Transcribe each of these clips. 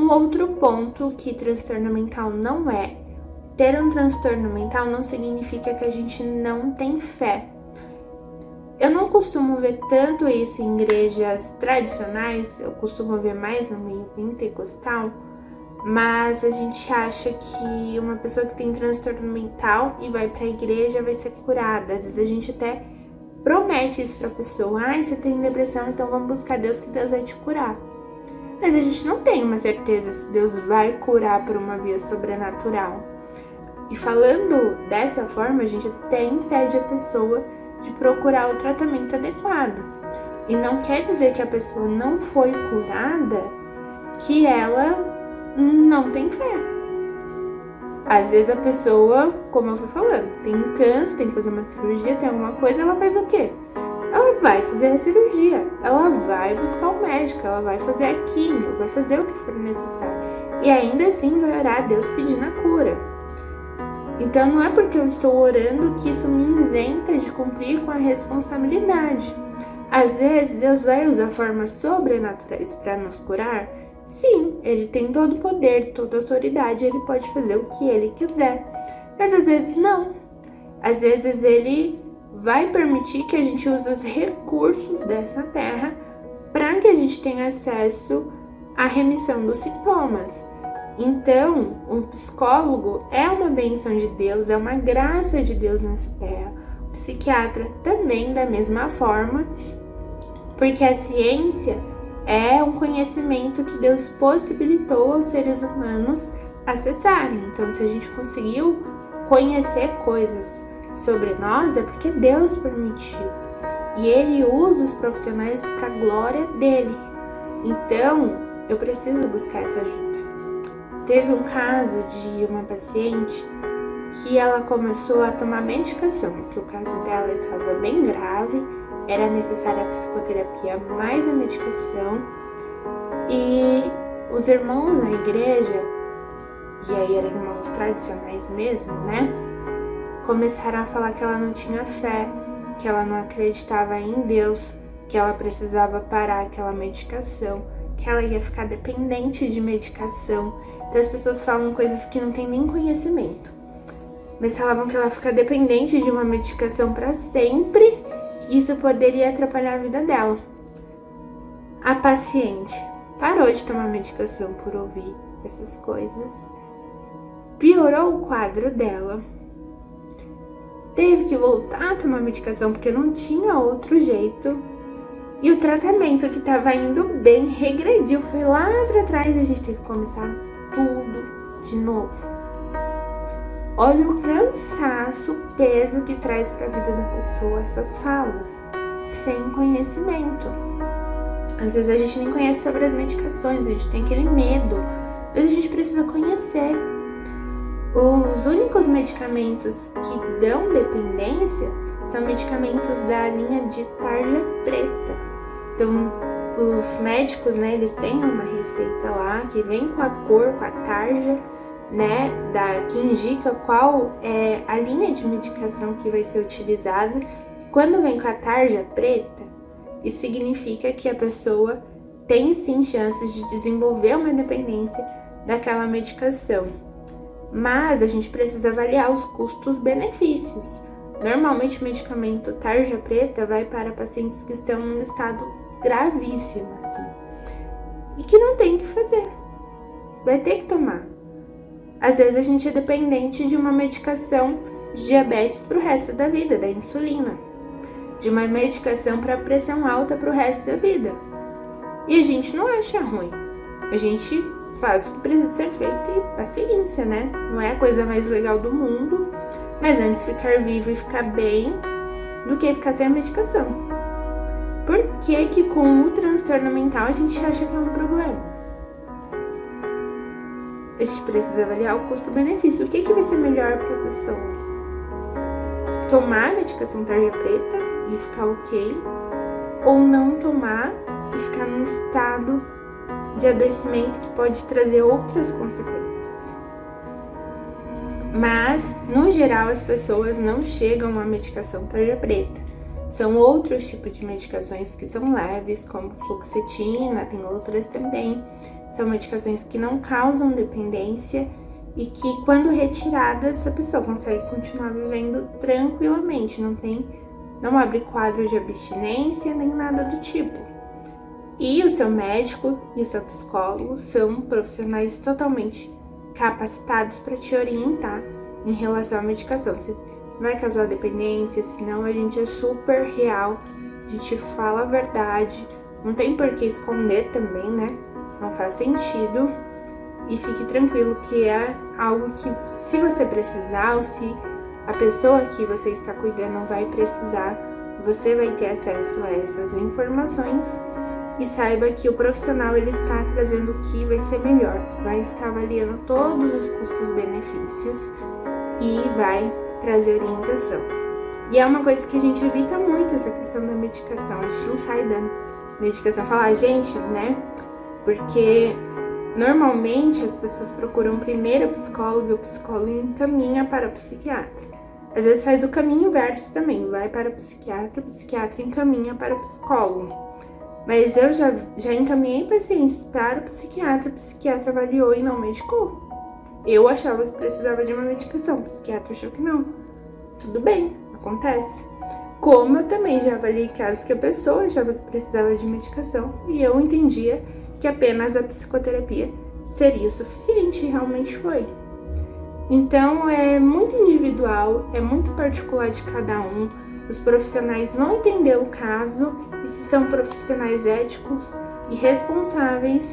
Um outro ponto que transtorno mental não é. Ter um transtorno mental não significa que a gente não tem fé. Eu não costumo ver tanto isso em igrejas tradicionais, eu costumo ver mais no meio pentecostal, mas a gente acha que uma pessoa que tem transtorno mental e vai pra igreja vai ser curada. Às vezes a gente até promete isso pra pessoa: você tem depressão, então vamos buscar Deus que Deus vai te curar. Mas a gente não tem uma certeza se Deus vai curar por uma via sobrenatural. E falando dessa forma, a gente até impede a pessoa de procurar o tratamento adequado. E não quer dizer que a pessoa não foi curada, que ela não tem fé. Às vezes a pessoa, como eu fui falando, tem um câncer, tem que fazer uma cirurgia, tem alguma coisa, ela faz o quê? Ela vai fazer a cirurgia, ela vai buscar o médico, ela vai fazer a químio, vai fazer o que for necessário. E ainda assim vai orar a Deus pedindo a cura. Então não é porque eu estou orando que isso me isenta de cumprir com a responsabilidade. Às vezes Deus vai usar formas sobrenaturais para nos curar. Sim, Ele tem todo o poder, toda a autoridade, Ele pode fazer o que Ele quiser. Mas às vezes não. Às vezes Ele vai permitir que a gente use os recursos dessa terra para que a gente tenha acesso à remissão dos sintomas. Então, um psicólogo é uma bênção de Deus, é uma graça de Deus nessa terra. O psiquiatra também, da mesma forma, porque a ciência é um conhecimento que Deus possibilitou aos seres humanos acessarem. Então, se a gente conseguiu conhecer coisas sobre nós, é porque Deus permitiu. E Ele usa os profissionais para a glória dele. Então, eu preciso buscar essa ajuda. Teve um caso de uma paciente que ela começou a tomar medicação, porque o caso dela estava bem grave, era necessária a psicoterapia mais a medicação. E os irmãos na igreja, e aí eram irmãos tradicionais mesmo, né? Começaram a falar que ela não tinha fé, que ela não acreditava em Deus, que ela precisava parar aquela medicação, que ela ia ficar dependente de medicação. Então as pessoas falam coisas que não tem nem conhecimento. Mas falavam que ela fica dependente de uma medicação para sempre, e isso poderia atrapalhar a vida dela. A paciente parou de tomar medicação por ouvir essas coisas, piorou o quadro dela, teve que voltar a tomar medicação porque não tinha outro jeito. E o tratamento que estava indo bem regrediu, foi lá para trás, a gente teve que começar tudo de novo. Olha o cansaço, o peso que traz para a vida da pessoa essas falas, sem conhecimento. Às vezes a gente nem conhece sobre as medicações, a gente tem aquele medo, mas a gente precisa conhecer. Os únicos medicamentos que dão dependência são medicamentos da linha de tarja preta. Então, os médicos, né, eles têm uma receita lá que vem com a cor, com a tarja, né, que indica qual é a linha de medicação que vai ser utilizada. Quando vem com a tarja preta, isso significa que a pessoa tem sim chances de desenvolver uma dependência daquela medicação. Mas a gente precisa avaliar os custos-benefícios. Normalmente o medicamento tarja preta vai para pacientes que estão em estado gravíssimo, assim, e que não tem o que fazer, vai ter que tomar. Às vezes a gente é dependente de uma medicação de diabetes para o resto da vida, da insulina, de uma medicação para pressão alta para o resto da vida, e a gente não acha ruim, a gente faz o que precisa ser feito e paciência, né? Não é a coisa mais legal do mundo, mas antes ficar vivo e ficar bem do que ficar sem a medicação. Por que que com o transtorno mental a gente acha que é um problema? A gente precisa avaliar o custo-benefício. O que que vai ser melhor para a pessoa? Tomar a medicação tarja preta e ficar ok? Ou não tomar e ficar num estado de adoecimento que pode trazer outras consequências? Mas, no geral, as pessoas não chegam à medicação tarja preta. São outros tipos de medicações que são leves, como fluoxetina, tem outras também, são medicações que não causam dependência e que, quando retiradas, a pessoa consegue continuar vivendo tranquilamente, não abre quadro de abstinência nem nada do tipo. E o seu médico e o seu psicólogo são profissionais totalmente capacitados para te orientar em relação à medicação. Se vai causar dependência, senão a gente é super real, a gente fala a verdade, não tem por que esconder também, né? Não faz sentido. E fique tranquilo que é algo que, se você precisar, ou se a pessoa que você está cuidando vai precisar, você vai ter acesso a essas informações. E saiba que o profissional ele está trazendo o que vai ser melhor, vai estar avaliando todos os custos-benefícios e vai trazer orientação. E é uma coisa que a gente evita muito, essa questão da medicação. A gente não sai dando medicação, falar, gente, né? Porque normalmente as pessoas procuram primeiro o psicólogo e o psicólogo encaminha para o psiquiatra. Às vezes faz o caminho inverso também, vai para o psiquiatra encaminha para o psicólogo. Mas eu já encaminhei pacientes para o psiquiatra avaliou e não medicou. Eu achava que precisava de uma medicação, o psiquiatra achou que não. Tudo bem, acontece. Como eu também já avaliei casos que a pessoa achava que precisava de medicação e eu entendia que apenas a psicoterapia seria o suficiente, e realmente foi. Então é muito individual, é muito particular de cada um. Os profissionais vão entender o caso e, se são profissionais éticos e responsáveis,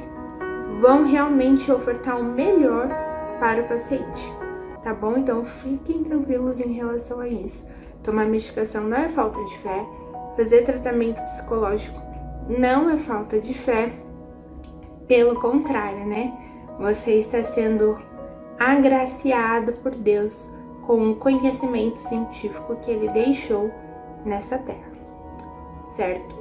vão realmente ofertar o melhor para o paciente, tá bom? Então fiquem tranquilos em relação a isso. Tomar medicação não é falta de fé, fazer tratamento psicológico não é falta de fé, pelo contrário, né? Você está sendo agraciado por Deus com o conhecimento científico que Ele deixou nessa terra, certo?